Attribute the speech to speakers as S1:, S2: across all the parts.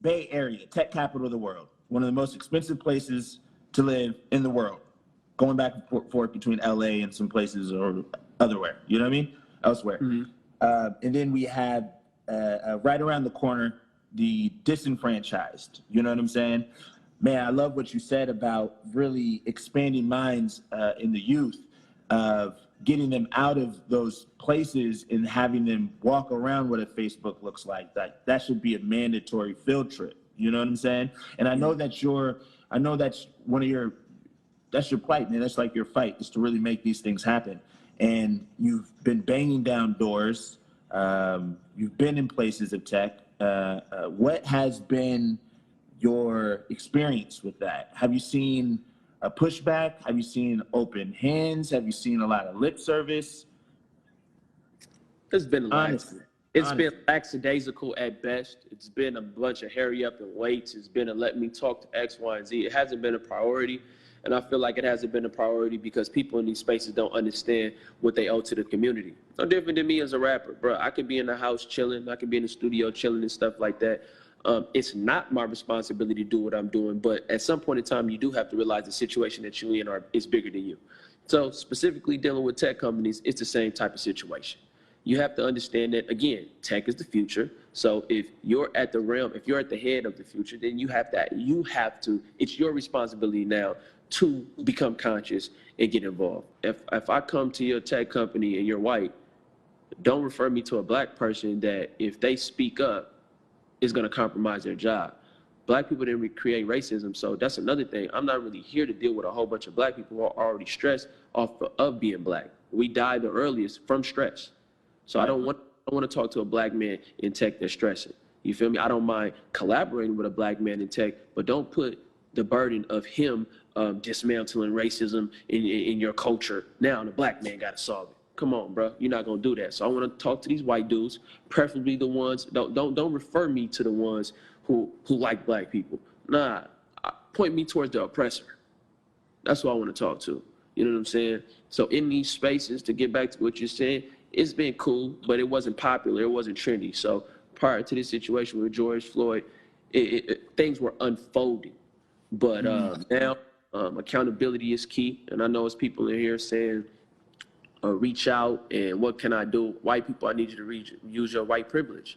S1: Bay Area, tech capital of the world, one of the most expensive places to live in the world, going back and forth between LA and some places or otherwhere, you know what I mean? Elsewhere. And then we have right around the corner, the disenfranchised, you know what I'm saying? Man, I love what you said about really expanding minds in the youth, of getting them out of those places and having them walk around what a Facebook looks like. That should be a mandatory field trip. You know what I'm saying? And I know that's one of your, that's your plight, man. That's like your fight, is to really make these things happen. And you've been banging down doors. You've been in places of tech. What has been your experience with that? Have you seen a pushback? Have you seen open hands? Have you seen a lot of lip service?
S2: It's been been lackadaisical at best. It's been a bunch of hurry up and waits. It's been a let me talk to X, Y, and Z. It hasn't been a priority. And I feel like it hasn't been a priority because people in these spaces don't understand what they owe to the community. No different than me as a rapper, bro. I could be in the house chilling. I could be in the studio chilling and stuff like that. It's not my responsibility to do what I'm doing, but at some point in time, you do have to realize the situation that you're in is bigger than you. So specifically dealing with tech companies, it's the same type of situation. You have to understand that, again, tech is the future. So if you're at the realm, if you're at the head of the future, then you have to, it's your responsibility now to become conscious and get involved. If I come to your tech company and you're white, don't refer me to a black person that if they speak up, is going to compromise their job. Black people didn't create racism, so that's another thing. I'm not really here to deal with a whole bunch of black people who are already stressed off of being black. We die the earliest from stress. So I don't want to talk to a black man in tech that's stressing. You feel me? I don't mind collaborating with a black man in tech, but don't put the burden of him dismantling racism in your culture. Now the black man got to solve it. Come on, bro. You're not gonna do that. So I want to talk to these white dudes, preferably the ones. Don't refer me to the ones who like black people. Nah, point me towards the oppressor. That's who I want to talk to. You know what I'm saying? So in these spaces, to get back to what you're saying, it's been cool, but it wasn't popular. It wasn't trendy. So prior to this situation with George Floyd, things were unfolding. But now accountability is key. And I know it's people in here saying, reach out and what can I do? White people, I need you to use your white privilege.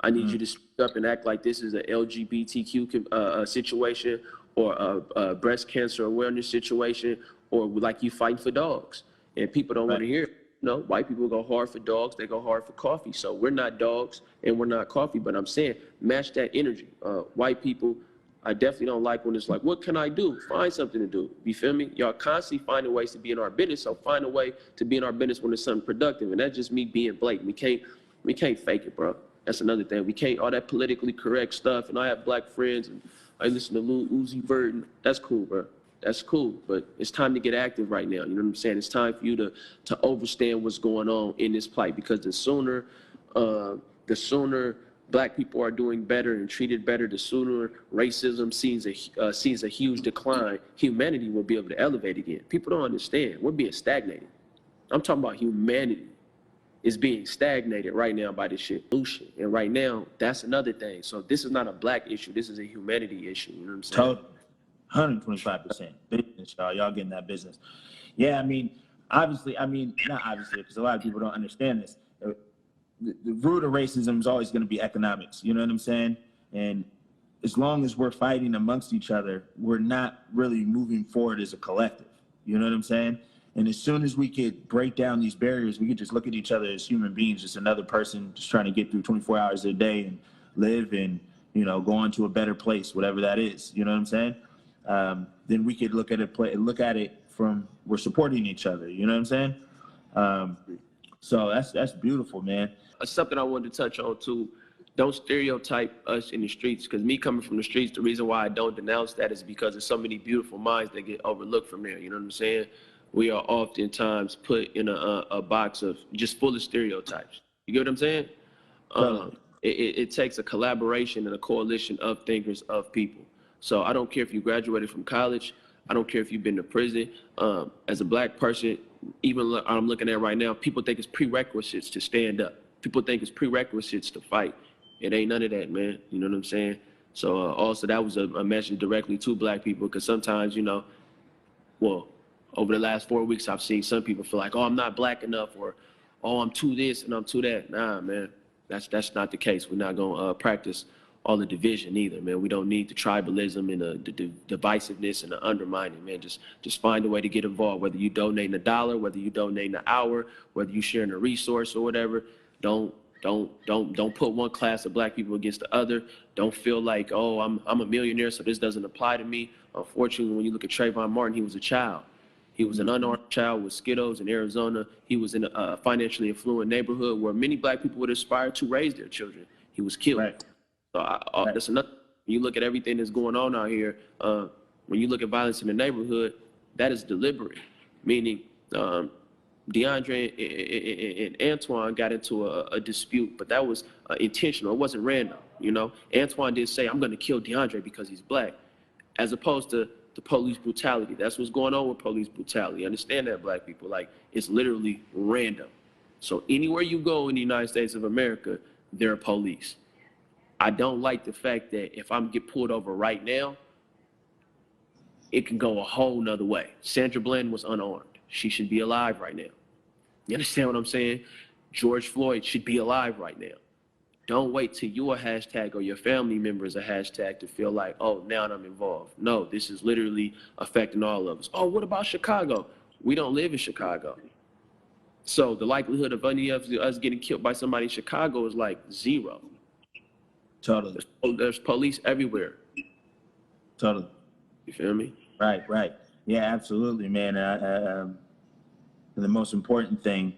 S2: I need you to speak up and act like this is an LGBTQ situation or a breast cancer awareness situation, or like you fighting for dogs. And people don't want to hear it. You know, white people go hard for dogs, they go hard for coffee. So we're not dogs and we're not coffee, but I'm saying match that energy. White people, I definitely don't like when it's like, what can I do? Find something to do. You feel me? Y'all constantly finding ways to be in our business. So find a way to be in our business when it's something productive. And that's just me being blatant. We can't fake it, bro. That's another thing. We can't, all that politically correct stuff. And I have black friends and I listen to Lil Uzi Vert. And that's cool, bro. That's cool. But it's time to get active right now. You know what I'm saying? It's time for you to understand what's going on in this plight, because the sooner black people are doing better and treated better, the sooner racism sees a huge decline, humanity will be able to elevate again. People don't understand. We're being stagnated. I'm talking about humanity is being stagnated right now by this shit. And right now, that's another thing. So this is not a black issue. This is a humanity issue. You know what I'm saying?
S1: Totally. 125% business, y'all. Y'all getting that business. Yeah, not obviously, because a lot of people don't understand this. The root of racism is always going to be economics. You know what I'm saying? And as long as we're fighting amongst each other, we're not really moving forward as a collective. You know what I'm saying? And as soon as we could break down these barriers, we could just look at each other as human beings, just another person just trying to get through 24 hours a day and live and, go on to a better place, whatever that is. You know what I'm saying? Then we could look at it from, we're supporting each other. You know what I'm saying? So that's beautiful, man.
S2: Something I wanted to touch on too, don't stereotype us in the streets, because me coming from the streets, the reason why I don't denounce that is because there's so many beautiful minds that get overlooked from there. You know what I'm saying? We are oftentimes put in a box of just full of stereotypes. You get what I'm saying? It takes a collaboration and a coalition of thinkers, of people. So I don't care if you graduated from college. I don't care if you've been to prison. As a black person, even I'm looking at right now, people think it's prerequisites to stand up. People think it's prerequisites to fight. It ain't none of that, man. You know what I'm saying? So also that was a message directly to black people, because sometimes, well, over the last 4 weeks, I've seen some people feel like, oh, I'm not black enough, or, oh, I'm too this and I'm too that. Nah, man, that's not the case. We're not going to practice all the division either, man. We don't need the tribalism and the divisiveness and the undermining, man. Just find a way to get involved, whether you donating $1, whether you donating an hour, whether you sharing a resource or whatever. Don't put one class of black people against the other. Don't feel like, oh, I'm a millionaire, so this doesn't apply to me. Unfortunately, when you look at Trayvon Martin, he was a child. He was an unarmed child with Skittles in Arizona. He was in a financially affluent neighborhood where many black people would aspire to raise their children. He was killed.
S1: Right.
S2: So that's another. When you look at everything that's going on out here, when you look at violence in the neighborhood, that is deliberate, meaning DeAndre and Antoine got into a dispute, but that was intentional. It wasn't random, Antoine didn't say, I'm going to kill DeAndre because he's black, as opposed to the police brutality. That's what's going on with police brutality. Understand that, black people. Like, it's literally random. So anywhere you go in the United States of America, there are police. I don't like the fact that if I'm get pulled over right now, it can go a whole nother way. Sandra Bland was unarmed. She should be alive right now. You understand what I'm saying? George Floyd should be alive right now. Don't wait till you're a hashtag or your family member is a hashtag to feel like, oh, now I'm involved. No, this is literally affecting all of us. Oh, what about Chicago? We don't live in Chicago. So the likelihood of any of us getting killed by somebody in Chicago is like zero.
S1: Totally.
S2: There's police everywhere.
S1: Totally.
S2: You feel me?
S1: Right. Yeah, absolutely, man. The most important thing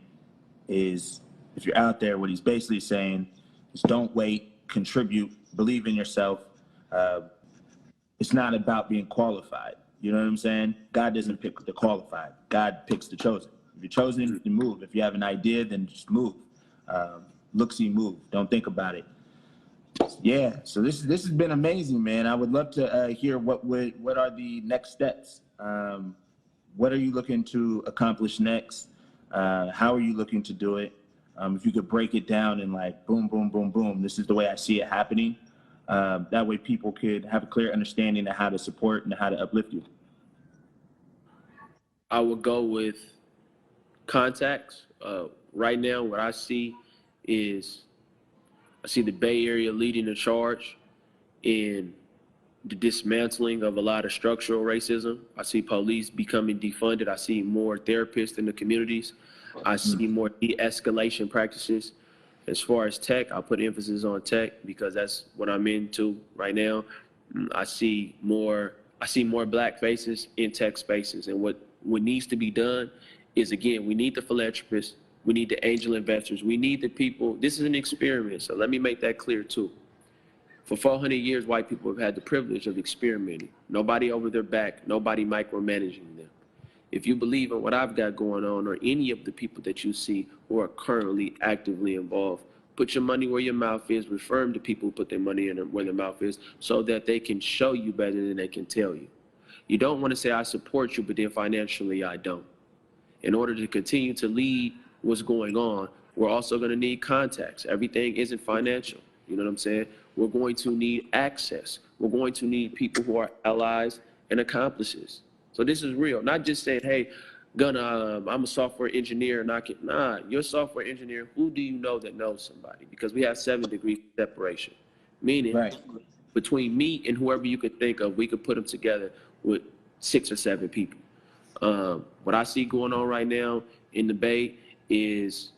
S1: is, if you're out there, what he's basically saying is don't wait, contribute, believe in yourself. It's not about being qualified. You know what I'm saying? God doesn't pick the qualified. God picks the chosen. If you're chosen, you move. If you have an idea, then just move. Look-see, move. Don't think about it. Yeah, so this has been amazing, man. I would love to hear what are the next steps. What are you looking to accomplish next? How are you looking to do it? If you could break it down in like boom, boom, boom, boom. This is the way I see it happening. That way people could have a clear understanding of how to support and how to uplift you.
S2: I would go with contacts. Right now, what I see is the Bay Area leading the charge in the dismantling of a lot of structural racism. I see police becoming defunded. I see more therapists in the communities. I see more de-escalation practices. As far as tech, I'll put emphasis on tech because that's what I'm into right now. I see more black faces in tech spaces. And what needs to be done is, again, we need the philanthropists. We need the angel investors. We need the people. This is an experiment, so let me make that clear too. For 400 years, white people have had the privilege of experimenting. Nobody over their back, nobody micromanaging them. If you believe in what I've got going on, or any of the people that you see who are currently actively involved, put your money where your mouth is, refer them to people who put their money in where their mouth is, so that they can show you better than they can tell you. You don't want to say, I support you, but then financially I don't. In order to continue to lead what's going on, we're also going to need contacts. Everything isn't financial. You know what I'm saying? We're going to need access. We're going to need people who are allies and accomplices. So this is real. Not just saying, hey, Gunna, I'm a software engineer and you're a software engineer. Who do you know that knows somebody? Because we have 7 degrees separation. Meaning, right, between me and whoever you could think of, we could put them together with 6 or 7 people. What I see going on right now in the Bay is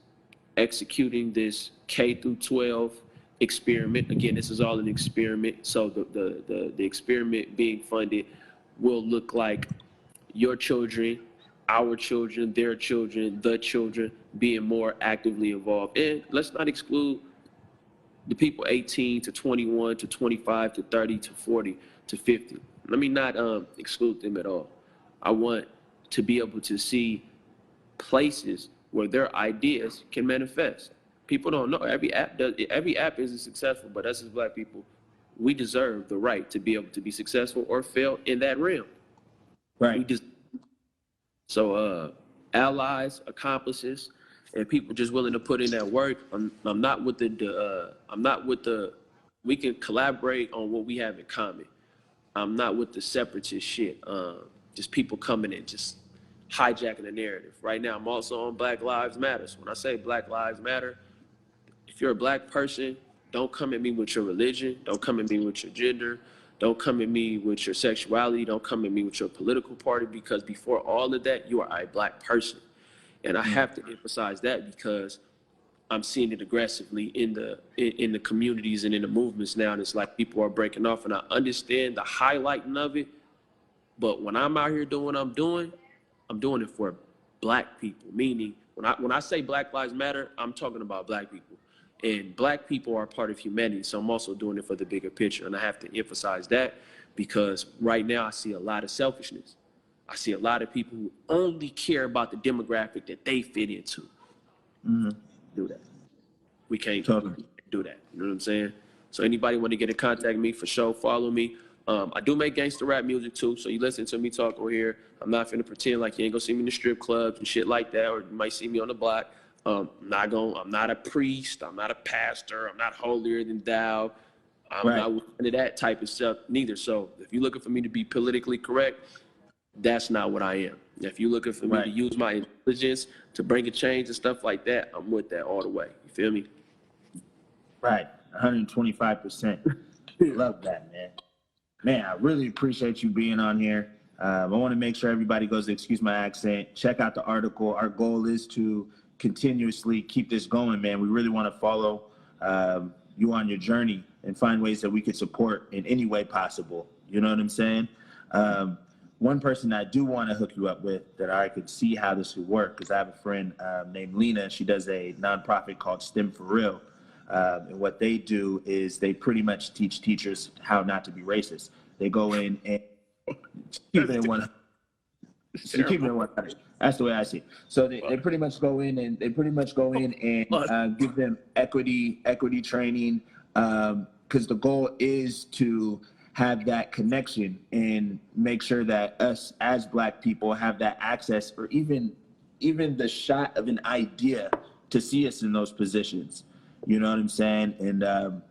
S2: executing this K through 12 experiment. Again, this is all an experiment. So the experiment being funded will look like your children, our children, their children, the children being more actively involved. And let's not exclude the people 18 to 21 to 25 to 30 to 40 to 50. Let me not exclude them at all. I want to be able to see places where their ideas can manifest. People don't know. Every app isn't successful, but us as black people, we deserve the right to be able to be successful or fail in that realm.
S1: Right.
S2: So allies, accomplices, and people just willing to put in that work. I'm not with the we can collaborate on what we have in common. I'm not with the separatist shit. Just people coming in, just hijacking the narrative. Right now, I'm also on Black Lives Matter. So when I say Black Lives Matter, if you're a black person, don't come at me with your religion. Don't come at me with your gender. Don't come at me with your sexuality. Don't come at me with your political party, because before all of that, you are a black person. And I have to emphasize that because I'm seeing it aggressively in the communities and in the movements now. And it's like people are breaking off, and I understand the highlighting of it. But when I'm out here doing what I'm doing it for black people. Meaning, when I say Black Lives Matter, I'm talking about black people. And black people are part of humanity. So I'm also doing it for the bigger picture. And I have to emphasize that because right now I see a lot of selfishness. I see a lot of people who only care about the demographic that they fit into. Do that. We can't do that. You know what I'm saying? So anybody want to get in contact with me, for sure, follow me. I do make gangster rap music too, so you listen to me talk over here. I'm not finna pretend like you ain't gonna see me in the strip clubs and shit like that, or you might see me on the block. I'm not a priest, I'm not a pastor, I'm not holier than thou. I'm not into that type of stuff neither. So if you're looking for me to be politically correct, that's not what I am. If you're looking for me to use my intelligence to bring a change and stuff like that, I'm with that all the way. You feel me?
S1: Right, 125%. Love that, man. Man, I really appreciate you being on here. I want to make sure everybody goes to Excuse My Accent. Check out the article. Our goal is to continuously keep this going, man. We really want to follow you on your journey and find ways that we could support in any way possible. You know what I'm saying? One person I do want to hook you up with that I could see how this would work, because I have a friend named Lena. She does a nonprofit called STEM for Real. And what they do is they pretty much teach teachers how not to be racist. They go in and keep it in one. Keep it in one. That's the way I see it. So they pretty much go in and give them equity training, because the goal is to have that connection and make sure that us as black people have that access, or even the shot of an idea to see us in those positions. You know what I'm saying? And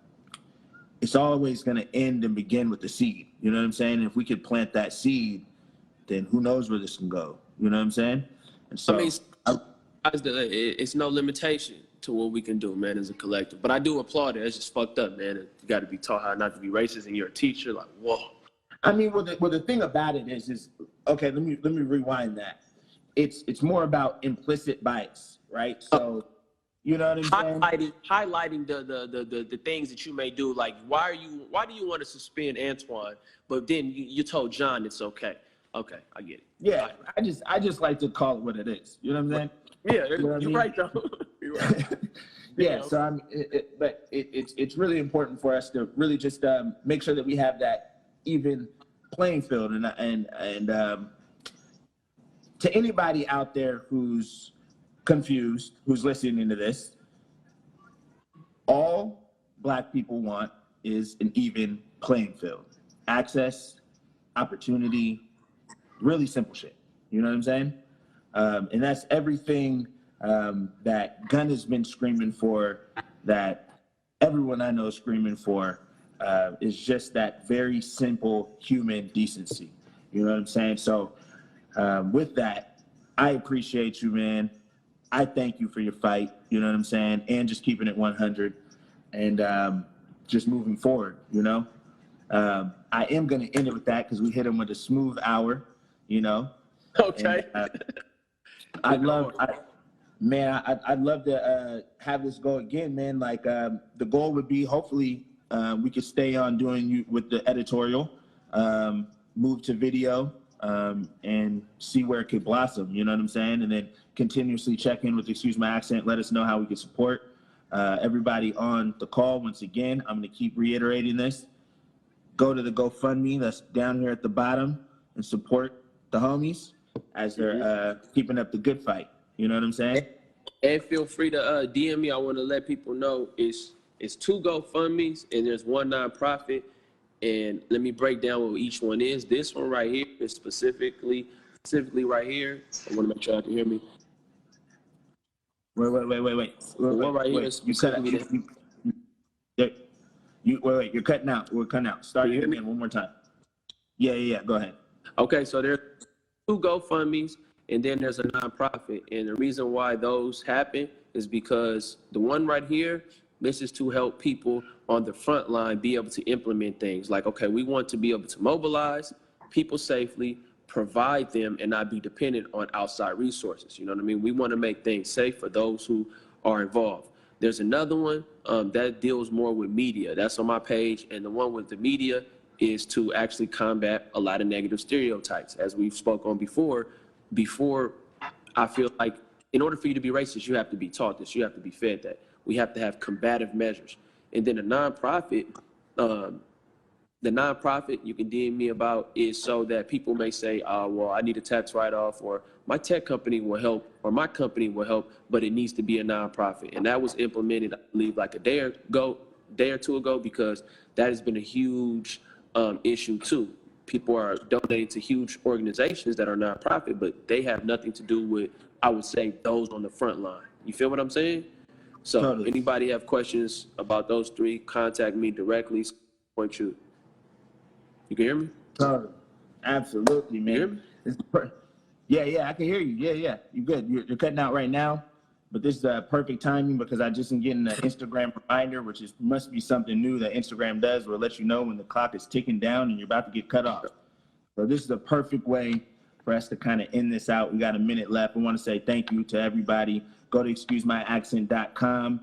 S1: it's always going to end and begin with the seed. You know what I'm saying? And if we could plant that seed, then who knows where this can go. You know what I'm saying? And so,
S2: it's no limitation to what we can do, man, as a collective. But I do applaud it. It's just fucked up, man. You got to be taught how not to be racist, and you're a teacher. Like, whoa.
S1: I mean, well, the thing about it is okay. Let me rewind that. It's more about implicit bias, right? So. You know what I'm saying?
S2: Highlighting the things that you may do. Like, why do you want to suspend Antoine, but then you told John it's okay? Okay, I get it.
S1: Yeah, I just like to call it what it is. You know what I'm saying?
S2: Yeah, you know you're right though. You're right.
S1: Yeah, so it's really important for us to really just make sure that we have that even playing field, and to anybody out there who's confused, who's listening to this, all black people want is an even playing field. Access, opportunity, really simple shit. You know what I'm saying? And that's everything that Gunna's been screaming for, that everyone I know is screaming for, is just that very simple human decency. You know what I'm saying? So with that, I appreciate you, man. I thank you for your fight, you know what I'm saying, and just keeping it 100 and just moving forward, you know. I am going to end it with that because we hit him with a smooth hour, you know.
S2: Okay.
S1: And, I'd love to have this go again, man. Like the goal would be hopefully we could stay on doing you with the editorial, move to video, and see where it could blossom, you know what I'm saying? And then continuously check in with Excuse My Accent, let us know how we can support everybody on the call. Once again, I'm going to keep reiterating this. Go to the GoFundMe that's down here at the bottom and support the homies as they're keeping up the good fight. You know what I'm saying?
S2: And feel free to DM me. I want to let people know it's two GoFundMes and there's one nonprofit. And let me break down what each one is. This one right here is specifically right here. I want to make sure I can hear me.
S1: Wait.
S2: The one right here is specifically
S1: Wait, you're cutting out. We're cutting out. Start
S2: Can you
S1: it
S2: hear me?
S1: again one more time. Yeah. Go ahead.
S2: Okay, so there's 2 GoFundMes, and then there's a nonprofit. And the reason why those happen is because the one right here, this is to help people on the front line be able to implement things. Like, okay, we want to be able to mobilize people safely, provide them, and not be dependent on outside resources. You know what I mean? We want to make things safe for those who are involved. There's another one that deals more with media. That's on my page. And the one with the media is to actually combat a lot of negative stereotypes. As we've spoke on before, I feel like in order for you to be racist, you have to be taught this. You have to be fed that. We have to have combative measures. And then the nonprofit you can DM me about is so that people may say, well, I need a tax write-off, or my tech company will help, or my company will help, but it needs to be a nonprofit. And that was implemented, I believe, like a day or 2 ago, because that has been a huge issue too. People are donating to huge organizations that are nonprofit, but they have nothing to do with, I would say, those on the front line. You feel what I'm saying? So
S1: Totally.
S2: Anybody have questions about those 3, contact me directly. Point you. You can hear me?
S1: Totally. Absolutely, man.
S2: You hear me?
S1: Yeah, I can hear you. Yeah. You good. You're cutting out right now, but this is perfect timing because I just am getting an Instagram reminder, which must be something new that Instagram does, where it lets you know when the clock is ticking down and you're about to get cut off. So this is a perfect way for us to kind of end this out. We got a minute left. I want to say thank you to everybody. Go to excusemyaccent.com.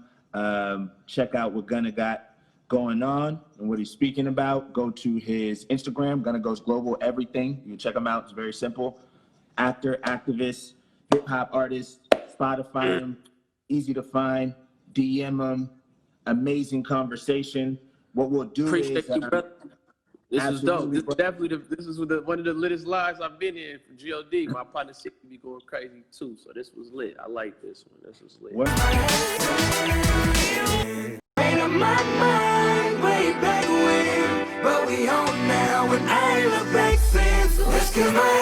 S1: Check out what Gunna got going on and what he's speaking about. Go to his Instagram, Gunna Goes Global, everything. You can check him out. It's very simple. Actor, activist, hip hop artist. Spotify him, easy to find. DM him. Amazing conversation. What we'll do
S2: Appreciate
S1: is
S2: you, brother. This is dope.
S1: absolutely,
S2: This is definitely one of the littest lives I've been in from God. My partnership can be going crazy too, so this was lit. I like this one. This was lit.
S1: what?
S3: Made up my mind way back when, but we on now and I ain't look back since. Let's get my